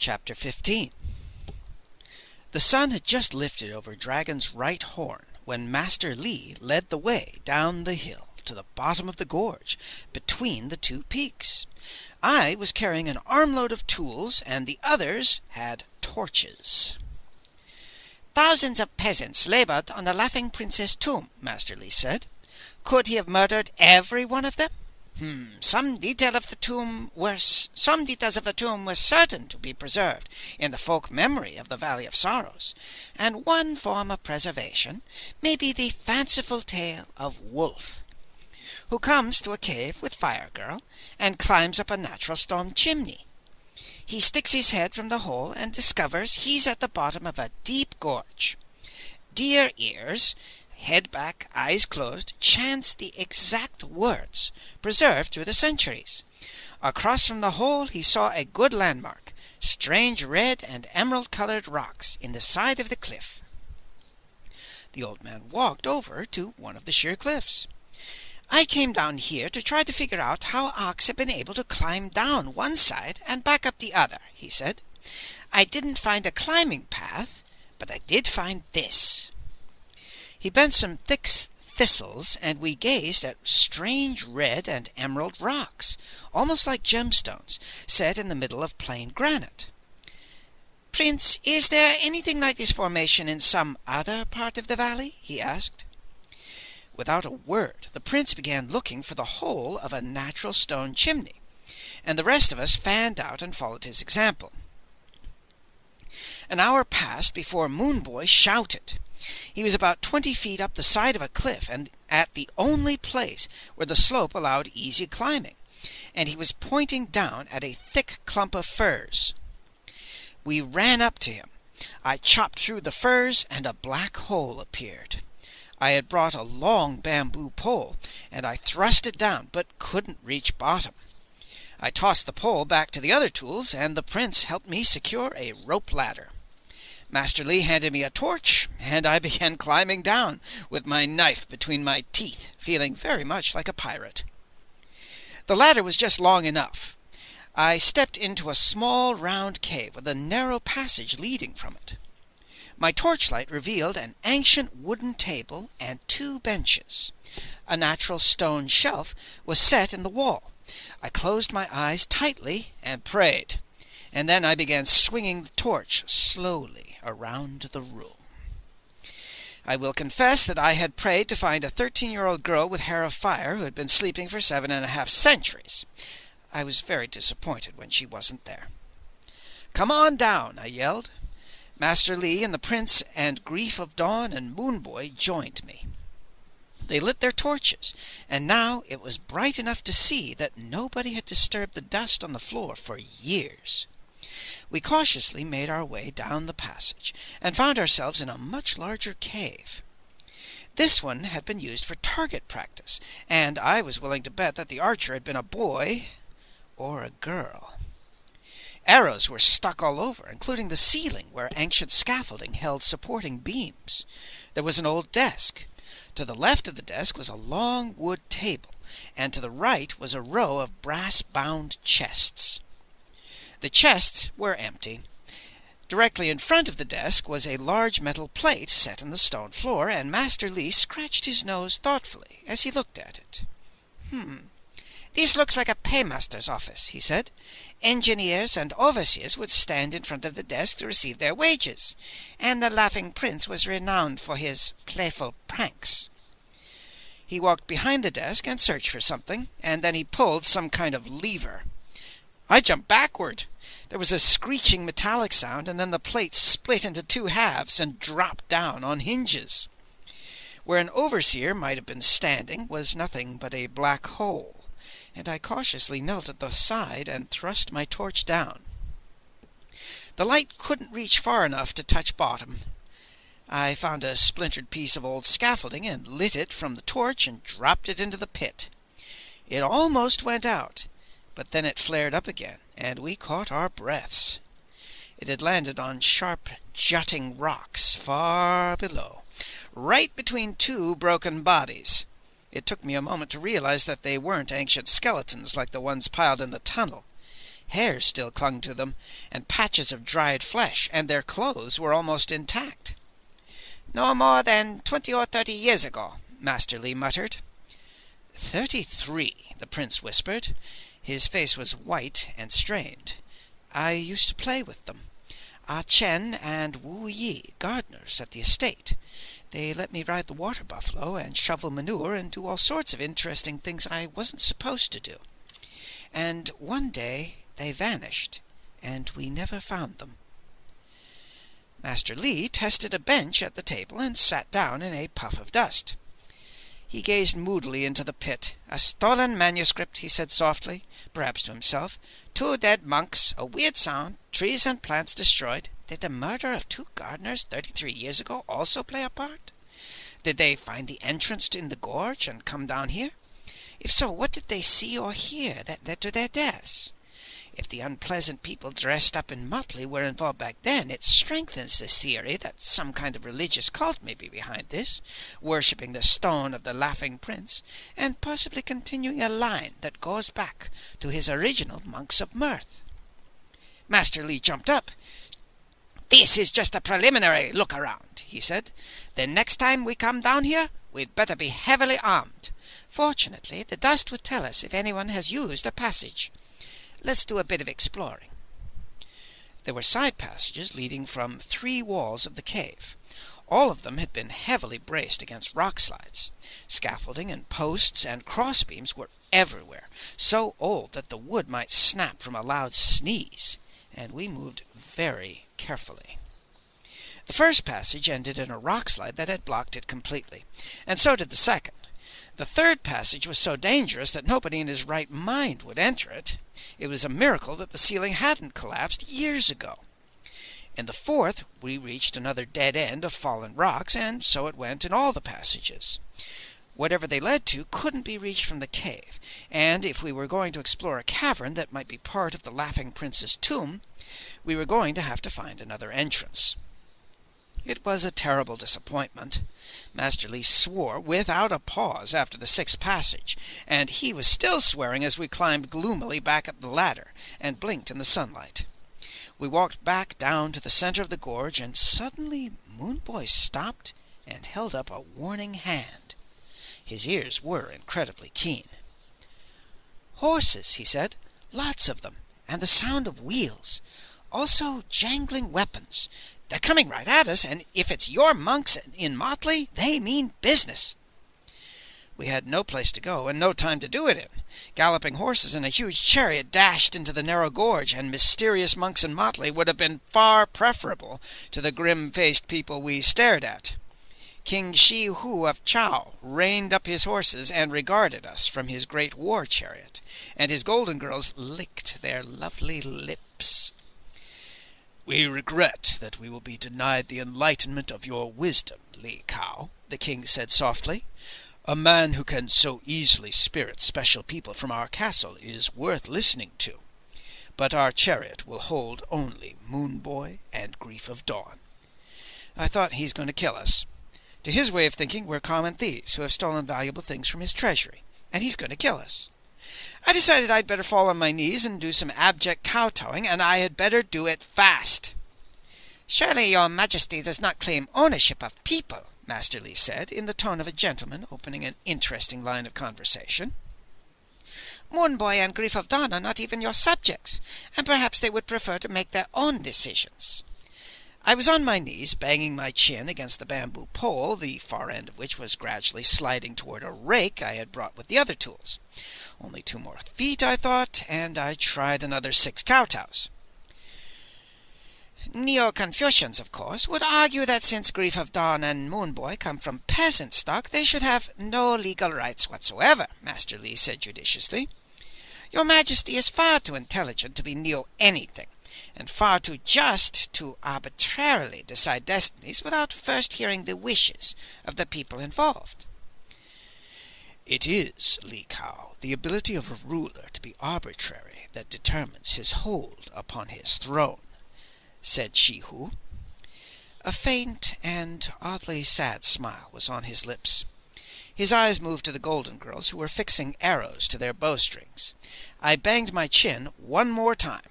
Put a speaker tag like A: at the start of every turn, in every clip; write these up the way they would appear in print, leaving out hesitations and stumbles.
A: Chapter 15. The sun had just lifted over Dragon's right horn when Master Li led the way down the hill to the bottom of the gorge between the two peaks. I was carrying an armload of tools, and the others had torches. "Thousands of peasants labored on the Laughing Prince's tomb," Master Li said. "Could he have murdered every one of them? Some details of the tomb were certain to be preserved in the folk memory of the Valley of Sorrows, and one form of preservation may be the fanciful tale of Wolf, who comes to a cave with Fire Girl and climbs up a natural stone chimney. He sticks his head from the hole and discovers he's at the bottom of a deep gorge. Deer Ears, head back, eyes closed, chants the exact words, preserved through the centuries. Across from the hole he saw a good landmark, strange red and emerald-colored rocks in the side of the cliff." The old man walked over to one of the sheer cliffs. "I came down here to try to figure out how ox have been able to climb down one side and back up the other," he said. "I didn't find a climbing path, but I did find this." He bent some thick thistles, and we gazed at strange red and emerald rocks, almost like gemstones, set in the middle of plain granite. "Prince, is there anything like this formation in some other part of the valley?" he asked. Without a word, the prince began looking for the hole of a natural stone chimney, and the rest of us fanned out and followed his example. An hour passed before Moon Boy shouted. He was about 20 feet up the side of a cliff, and at the only place where the slope allowed easy climbing, and he was pointing down at a thick clump of firs. We ran up to him. I chopped through the firs, and a black hole appeared. I had brought a long bamboo pole, and I thrust it down, but couldn't reach bottom. I tossed the pole back to the other tools, and the prince helped me secure a rope ladder. Master Li handed me a torch, and I began climbing down with my knife between my teeth, feeling very much like a pirate. The ladder was just long enough. I stepped into a small round cave with a narrow passage leading from it. My torchlight revealed an ancient wooden table and 2 benches. A natural stone shelf was set in the wall. I closed my eyes tightly and prayed, and then I began swinging the torch slowly around the room. I will confess that I had prayed to find a 13-year-old girl with hair of fire who had been sleeping for 7.5 centuries. I was very disappointed when she wasn't there. "Come on down," I yelled. Master Li and the prince and Grief of Dawn and Moon Boy joined me. They lit their torches, and now it was bright enough to see that nobody had disturbed the dust on the floor for years. We cautiously made our way down the passage, and found ourselves in a much larger cave. This one had been used for target practice, and I was willing to bet that the archer had been a boy or a girl. Arrows were stuck all over, including the ceiling where ancient scaffolding held supporting beams. There was an old desk. To the left of the desk was a long wood table, and to the right was a row of brass-bound chests. The chests were empty. Directly in front of the desk was a large metal plate set in the stone floor, and Master Li scratched his nose thoughtfully as he looked at it. "This looks like a paymaster's office," he said. "Engineers and overseers would stand in front of the desk to receive their wages, and the Laughing Prince was renowned for his playful pranks." He walked behind the desk and searched for something, and then he pulled some kind of lever. I jumped backward. There was a screeching metallic sound, and then the plate split into 2 halves and dropped down on hinges. Where an overseer might have been standing was nothing but a black hole, and I cautiously knelt at the side and thrust my torch down. The light couldn't reach far enough to touch bottom. I found a splintered piece of old scaffolding and lit it from the torch and dropped it into the pit. It almost went out, but then it flared up again, and we caught our breaths. It had landed on sharp, jutting rocks far below, right between 2 broken bodies. It took me a moment to realize that they weren't ancient skeletons like the ones piled in the tunnel. Hair still clung to them, and patches of dried flesh, and their clothes were almost intact. "No more than 20 or 30 years ago," Master Li muttered. 33, the prince whispered. His face was white and strained. "I used to play with them. Ah Chen and Wu Yi, gardeners at the estate. They let me ride the water buffalo and shovel manure and do all sorts of interesting things I wasn't supposed to do. And one day they vanished, and we never found them." Master Li tested a bench at the table and sat down in a puff of dust. He gazed moodily into the pit. "A stolen manuscript," he said softly, perhaps to himself. "2 dead monks, a weird sound, trees and plants destroyed. Did the murder of 2 gardeners 33 years ago also play a part? Did they find the entrance in the gorge and come down here? If so, what did they see or hear that led to their deaths? If the unpleasant people dressed up in motley were involved back then, it strengthens this theory that some kind of religious cult may be behind this, worshipping the stone of the Laughing Prince, and possibly continuing a line that goes back to his original monks of mirth." Master Li jumped up. "This is just a preliminary look around," he said. "The next time we come down here, we'd better be heavily armed. Fortunately, the dust would tell us if anyone has used a passage. Let's do a bit of exploring." There were side passages leading from 3 walls of the cave. All of them had been heavily braced against rock slides. Scaffolding and posts and crossbeams were everywhere, so old that the wood might snap from a loud sneeze, and we moved very carefully. The first passage ended in a rock slide that had blocked it completely, and so did the second. The third passage was so dangerous that nobody in his right mind would enter it. It was a miracle that the ceiling hadn't collapsed years ago. In the fourth, we reached another dead end of fallen rocks, and so it went in all the passages. Whatever they led to couldn't be reached from the cave, and if we were going to explore a cavern that might be part of the Laughing Prince's tomb, we were going to have to find another entrance. It was a terrible disappointment. Master Li swore without a pause after the 6th passage, and he was still swearing as we climbed gloomily back up the ladder and blinked in the sunlight. We walked back down to the center of the gorge, and suddenly Moonboy stopped and held up a warning hand. His ears were incredibly keen. "Horses," he said. "Lots of them, and the sound of wheels. Also jangling weapons. They're coming right at us, and if it's your monks in motley, they mean business." We had no place to go and no time to do it in. Galloping horses and a huge chariot dashed into the narrow gorge, and mysterious monks in motley would have been far preferable to the grim-faced people we stared at. King Shi Hu of Chao reined up his horses and regarded us from his great war chariot, and his golden girls licked their lovely lips. "We regret that we will be denied the enlightenment of your wisdom, Li Kao," the king said softly. "A man who can so easily spirit special people from our castle is worth listening to. But our chariot will hold only Moonboy and Grief of Dawn." I thought, he's going to kill us. To his way of thinking, we're common thieves who have stolen valuable things from his treasury, and he's going to kill us. I decided I'd better fall on my knees and do some abject kowtowing, and I had better do it fast. "Surely your majesty does not claim ownership of people," Master Li said, in the tone of a gentleman opening an interesting line of conversation. "Moonboy and Grief of Dawn are not even your subjects, and perhaps they would prefer to make their own decisions." I was on my knees, banging my chin against the bamboo pole, the far end of which was gradually sliding toward a rake I had brought with the other tools. Only 2 more feet, I thought, and I tried another 6 kowtows. "Neo-Confucians, of course, would argue that since Grief of Dawn and Moonboy come from peasant stock, they should have no legal rights whatsoever," Master Li said judiciously. "Your majesty is far too intelligent to be neo-anything, and far too just to arbitrarily decide destinies without first hearing the wishes of the people involved." "It is, Li Kao, the ability of a ruler to be arbitrary that determines his hold upon his throne," said Shi Hu. A faint and oddly sad smile was on his lips. His eyes moved to the Golden Girls, who were fixing arrows to their bowstrings. I banged my chin one more time.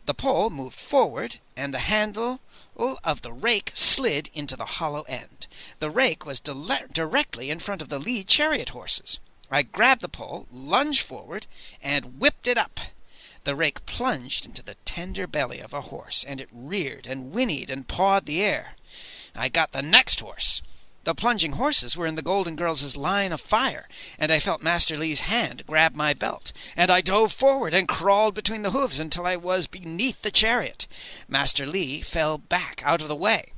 A: The pole moved forward, and the handle of the rake slid into the hollow end. The rake was directly in front of the lead chariot horses. I grabbed the pole, lunged forward, and whipped it up. The rake plunged into the tender belly of a horse, and it reared and whinnied and pawed the air. I got the next horse. The plunging horses were in the Golden Girls' line of fire, and I felt Master Lee's hand grab my belt, and I dove forward and crawled between the hooves until I was beneath the chariot. Master Lee fell back out of the way.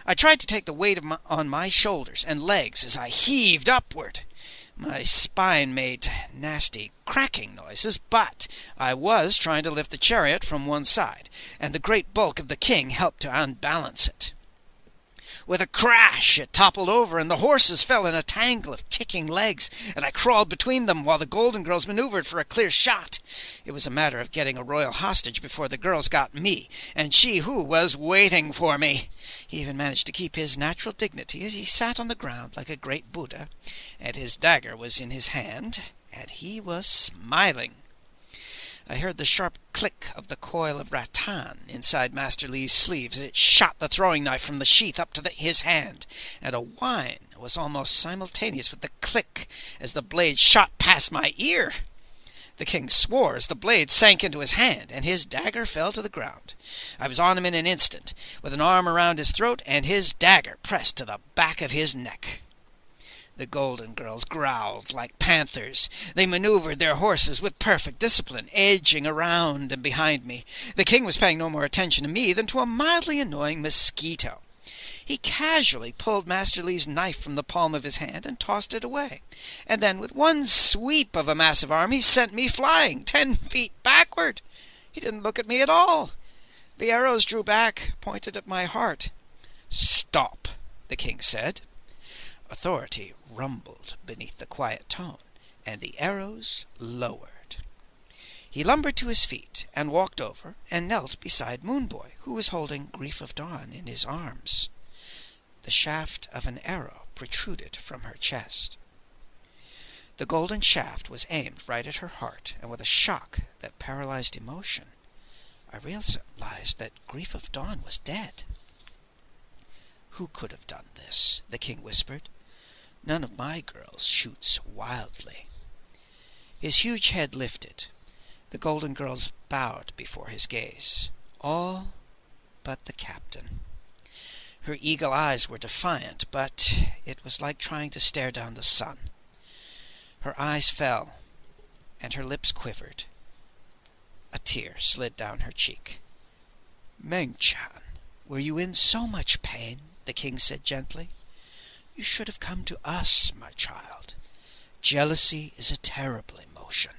A: I tried to take the weight on my shoulders and legs as I heaved upward. My spine made nasty cracking noises, but I was trying to lift the chariot from one side, and the great bulk of the king helped to unbalance it. With a crash, it toppled over, and the horses fell in a tangle of kicking legs, and I crawled between them while the Golden Girls maneuvered for a clear shot. It was a matter of getting a royal hostage before the girls got me, and she who was waiting for me. He even managed to keep his natural dignity as he sat on the ground like a great Buddha, and his dagger was in his hand, and he was smiling. I heard the sharp click of the coil of rattan inside Master Lee's sleeve as it shot the throwing knife from the sheath up to his hand, and a whine was almost simultaneous with the click as the blade shot past my ear. The king swore as the blade sank into his hand, and his dagger fell to the ground. I was on him in an instant, with an arm around his throat and his dagger pressed to the back of his neck. The Golden Girls growled like panthers. They maneuvered their horses with perfect discipline, edging around and behind me. The king was paying no more attention to me than to a mildly annoying mosquito. He casually pulled Master Lee's knife from the palm of his hand and tossed it away. And then, with one sweep of a massive arm, he sent me flying 10 feet backward. He didn't look at me at all. The arrows drew back, pointed at my heart. "Stop," the king said. Authority rumbled beneath the quiet tone, and the arrows lowered. He lumbered to his feet and walked over and knelt beside Moonboy, who was holding Grief of Dawn in his arms. The shaft of an arrow protruded from her chest. The golden shaft was aimed right at her heart, and with a shock that paralyzed emotion, I realized that Grief of Dawn was dead. "Who could have done this?" the king whispered. "None of my girls shoots wildly." His huge head lifted. The Golden Girls bowed before his gaze, all but the captain. Her eagle eyes were defiant, but it was like trying to stare down the sun. Her eyes fell, and her lips quivered. A tear slid down her cheek. "Meng-chan, were you in so much pain?" the king said gently. "You should have come to us, my child. Jealousy is a terrible emotion.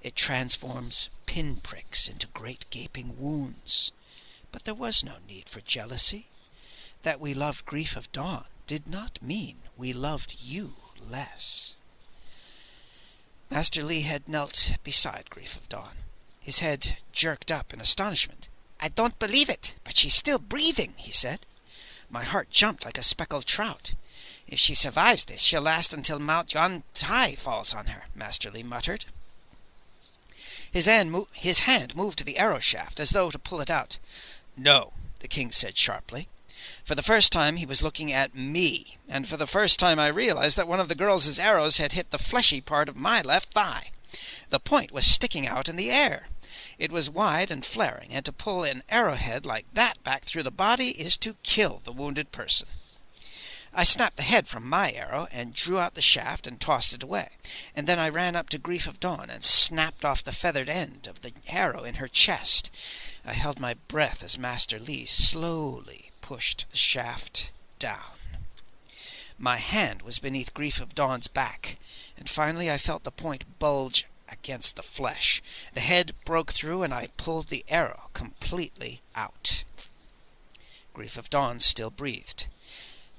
A: It transforms pinpricks into great gaping wounds. But there was no need for jealousy. That we loved Grief of Dawn did not mean we loved you less." Master Lee had knelt beside Grief of Dawn. His head jerked up in astonishment. "I don't believe it, but she's still breathing," he said. My heart jumped like a speckled trout. "If she survives this, she'll last until Mount Yontai falls on her," Master Lee muttered. His hand moved to the arrow shaft, as though to pull it out. "No," the king said sharply. For the first time he was looking at me, and for the first time I realized that one of the girls' arrows had hit the fleshy part of my left thigh. The point was sticking out in the air. It was wide and flaring, and to pull an arrowhead like that back through the body is to kill the wounded person. I snapped the head from my arrow and drew out the shaft and tossed it away, and then I ran up to Grief of Dawn and snapped off the feathered end of the arrow in her chest. I held my breath as Master Lee slowly pushed the shaft down. My hand was beneath Grief of Dawn's back, and finally I felt the point bulge against the flesh. The head broke through, and I pulled the arrow completely out. Grief of Dawn still breathed.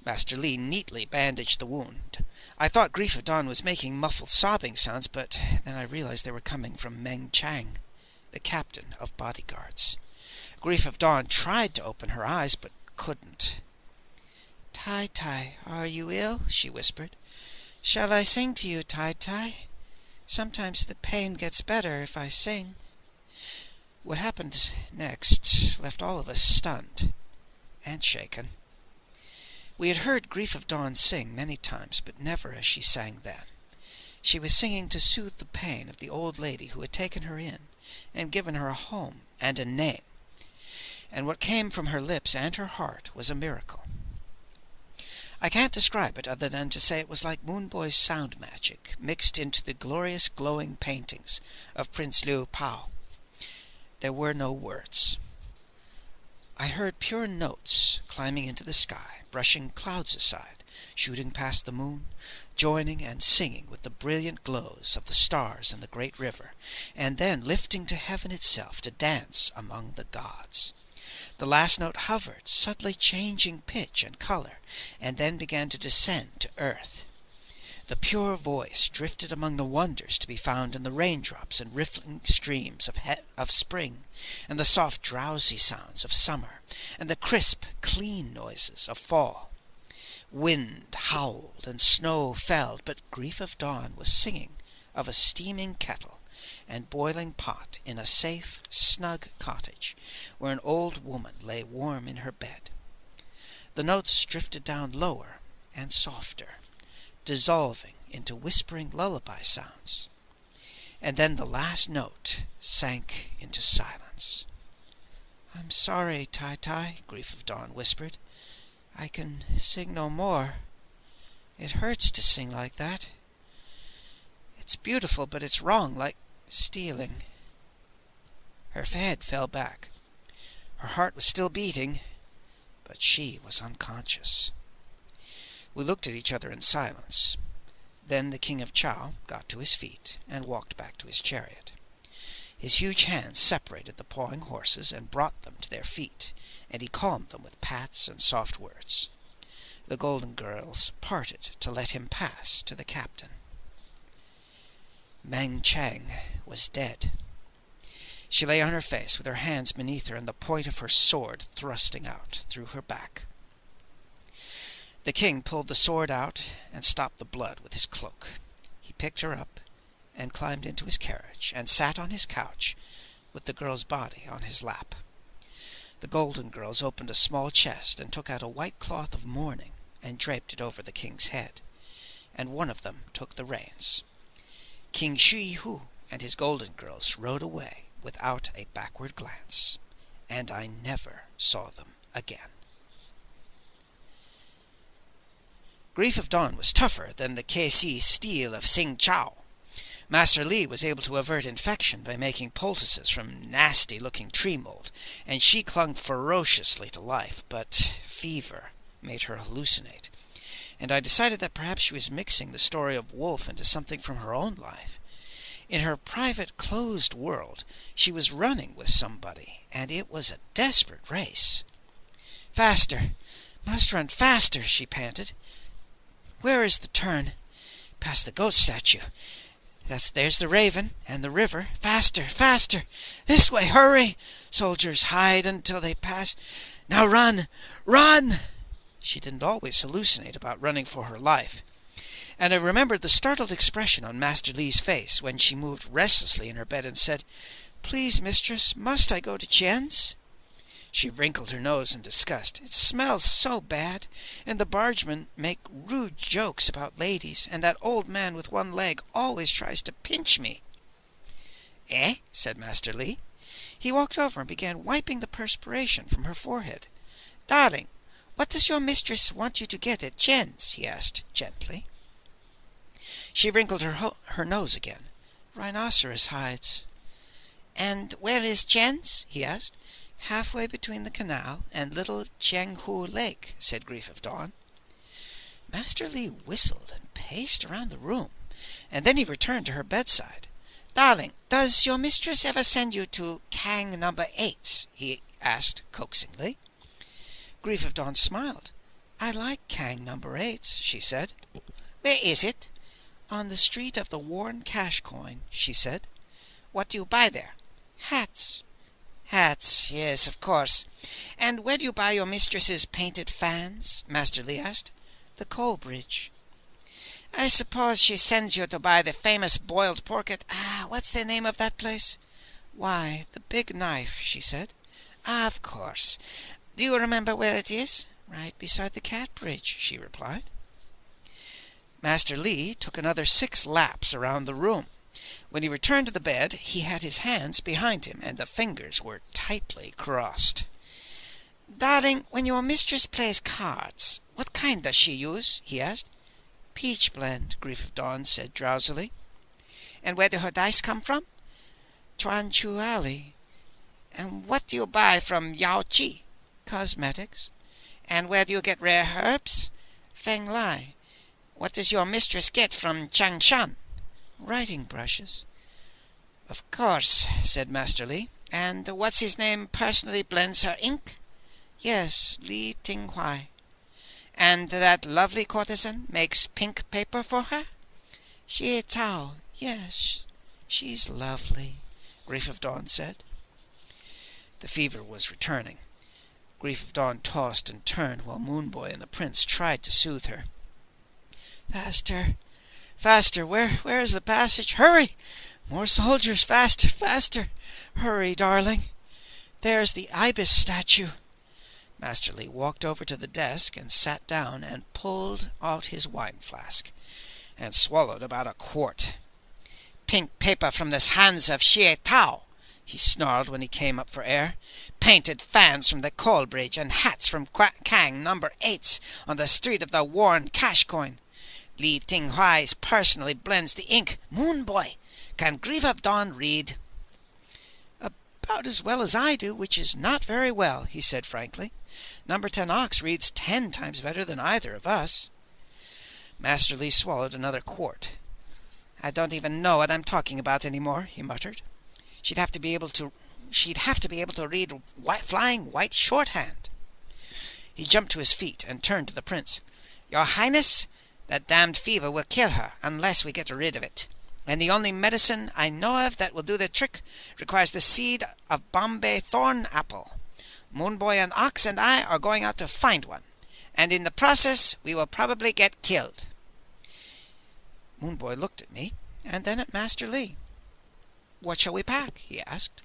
A: Master Lee neatly bandaged the wound. I thought Grief of Dawn was making muffled sobbing sounds, but then I realized they were coming from Meng Chang, the captain of bodyguards. Grief of Dawn tried to open her eyes, but couldn't. "Tai Tai, are you ill?" she whispered. Shall I sing to you, Tai-Tai? Sometimes the pain gets better if I sing." What happened next left all of us stunned and shaken. We had heard Grief of Dawn sing many times, but never as she sang then. She was singing to soothe the pain of the old lady who had taken her in and given her a home and a name, and what came from her lips and her heart was a miracle. I can't describe it other than to say it was like Moon Boy's sound magic mixed into the glorious glowing paintings of Prince Liu Pao. There were no words. I heard pure notes climbing into the sky, brushing clouds aside, shooting past the moon, joining and singing with the brilliant glows of the stars and the great river, and then lifting to heaven itself to dance among the gods. The last note hovered, subtly changing pitch and color, and then began to descend to earth. The pure voice drifted among the wonders to be found in the raindrops and riffling streams of spring, and the soft drowsy sounds of summer, and the crisp, clean noises of fall. Wind howled and snow fell, but Grief of Dawn was singing of a steaming kettle and boiling pot in a safe, snug cottage, where an old woman lay warm in her bed. The notes drifted down lower and softer, dissolving into whispering lullaby sounds, and then the last note sank into silence. "I'm sorry, Tai-Tai," Grief of Dawn whispered. "I can sing no more. It hurts to sing like that. It's beautiful, but it's wrong, like stealing." Her head fell back. Her heart was still beating, but she was unconscious. We looked at each other in silence. Then the King of Chao got to his feet and walked back to his chariot. His huge hands separated the pawing horses and brought them to their feet, and he calmed them with pats and soft words. The golden girls parted to let him pass to the captain. Meng Chang was dead. She lay on her face with her hands beneath her and the point of her sword thrusting out through her back. The king pulled the sword out and stopped the blood with his cloak. He picked her up and climbed into his carriage and sat on his couch with the girl's body on his lap. The golden girls opened a small chest and took out a white cloth of mourning and draped it over the king's head, and one of them took the reins. King Shi Hu and his golden girls rode away without a backward glance, and I never saw them again. Grief of Dawn was tougher than the KC steel of Sing Chao. Master Li was able to avert infection by making poultices from nasty-looking tree mold, and she clung ferociously to life, but fever made her hallucinate, and I decided that perhaps she was mixing the story of Wolf into something from her own life. In her private, closed world, she was running with somebody, and it was a desperate race. "Faster! Must run faster!" she panted. "Where is the turn?" "Past the ghost statue. There's the raven and the river. Faster, faster! This way, hurry! Soldiers, hide until they pass. Now run! Run!" She didn't always hallucinate about running for her life, and I remembered the startled expression on Master Li's face when she moved restlessly in her bed and said, "Please, mistress, must I go to Chen's?" She wrinkled her nose in disgust. "It smells so bad, and the bargemen make rude jokes about ladies, and that old man with one leg always tries to pinch me." "Eh?" said Master Li. He walked over and began wiping the perspiration from her forehead. "Darling, what does your mistress want you to get at Chen's?" he asked gently. She wrinkled her nose again. "Rhinoceros hides." "And where is Chen's?" he asked. "Halfway between the canal and little Chenghu Lake," said Grief of Dawn. Master Li whistled and paced around the room, and then he returned to her bedside. "Darling, does your mistress ever send you to Kang number 8? He asked coaxingly. Grief of Dawn smiled. "I like Kang number 8, she said. "Where is it?" "On the street of the worn cash coin," she said. "What do you buy there?" "Hats." "Hats, yes, of course. And where do you buy your mistress's painted fans?" Master Li asked. "The Coal Bridge." I suppose she sends you to buy the famous boiled pork at, what's the name of that place? Why, the Big Knife, she said. Of course. Do you remember where it is? Right beside the cat bridge, she replied. Master Li took another 6 laps around the room. When he returned to the bed, he had his hands behind him, and the fingers were tightly crossed. Darling, when your mistress plays cards, what kind does she use? He asked. Peach blend, Grief of Dawn said drowsily. And where do her dice come from? Chuan Chu Alley. And what do you buy from Yao Chi? Cosmetics. And where do you get rare herbs? Feng Lai. What does your mistress get from Chang Shan? Writing brushes. Of course, said Master Li. And what's his name personally blends her ink? Yes, Li Ting Huai. And that lovely courtesan makes pink paper for her? Xie Tao. Yes, she's lovely, Grief of Dawn said. The fever was returning. Grief of Dawn tossed and turned while Moonboy and the prince tried to soothe her. Faster, faster, where is the passage? Hurry! More soldiers, faster, faster! Hurry, darling! There's the ibis statue. Master Li walked over to the desk and sat down and pulled out his wine flask, and swallowed about a quart. Pink paper from the hands of Xie Tao, he snarled when he came up for air. Painted fans from the coal bridge and hats from Kang number 8s on the street of the worn cash coin. Li Ting Huai personally blends the ink. Moonboy, can Grief of Dawn read? About as well as I do, which is not very well, he said frankly. Number 10 Ox reads 10 times better than either of us. Master Li swallowed another quart. I don't even know what I'm talking about anymore, he muttered. She'd have to be able to read flying white shorthand. He jumped to his feet and turned to the prince. Your Highness, that damned fever will kill her unless we get rid of it. And the only medicine I know of that will do the trick requires the seed of Bombay thorn apple. Moonboy and Ox and I are going out to find one, and in the process we will probably get killed. Moonboy looked at me, and then at Master Li. What shall we pack? He asked.